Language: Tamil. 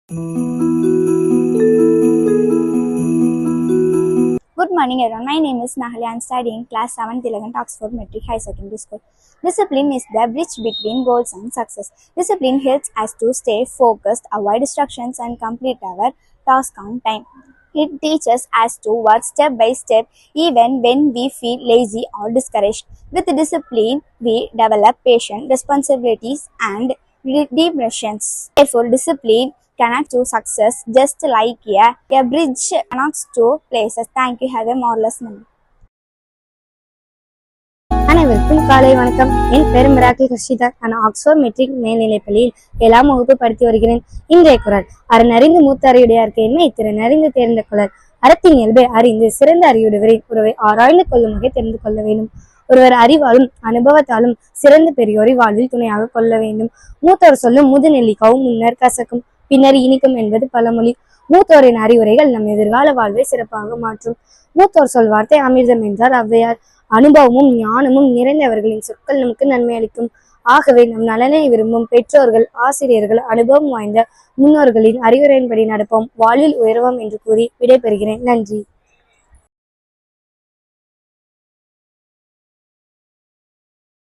Good morning everyone. My name is Nahali. I am studying class 7th 11th Oxford Metric High Secondary School. Discipline is the bridge between goals and success. Discipline helps us to stay focused, avoid distractions and complete our task on time. It teaches us to work step by step even when we feel lazy or discouraged. With discipline, we develop patience, responsibilities and determinations. Therefore, discipline connects to success just like a bridge connects to places. Thank you. Have a marvelous morning. அனைவருக்கும் காலை வணக்கம். என் பெயர் மிராக்கிள் ஹர்ஷிதா. நான் ஆக்ஸ்போர்ட் மெட்ரிக் மேல்நிலைப்பள்ளியில் 7ஆம் வகுப்பு படித்து வருகிறேன். இன்றைய குறள்: அறனறிந்து மூத்தறிவுடையார்க்கு என்மை திறனறிந்து தேர்ந்த குறள். அறத்தின் இயல்பை அறிந்து சிறந்த அறிவுடையவரை உறவை ஆராய்ந்து கொள்ளும் வகை தெரிந்து கொள்ள வேண்டும். ஒருவர் அறிவாலும் அனுபவத்தாலும் சிறந்த பெரியோரை வாழ்வில் துணையாக கொள்ள வேண்டும். மூத்தவர் சொல்லும் முது நெல்லிக்காவும் முன்னர் கசக்கும் பின்னர் இனிக்கும் என்பது பழமொழி. மூத்தோரின் அறிவுரைகள் நம் எதிர்கால வாழ்வை சிறப்பாக மாற்றும். மூத்தோர் சொல் வார்த்தை அமிர்தம் என்றார் ஔவையார். அனுபவமும் ஞானமும் நிறைந்தவர்களின் சொற்கள் நமக்கு நன்மை அளிக்கும். ஆகவே நம் நலனை விரும்பும் பெற்றோர்கள், ஆசிரியர்கள், அனுபவம் வாய்ந்த முன்னோர்களின் அறிவுரையின்படி நடப்போம், வாழ்வில் உயர்வோம் என்று கூறி விடைபெறுகிறேன். நன்றி.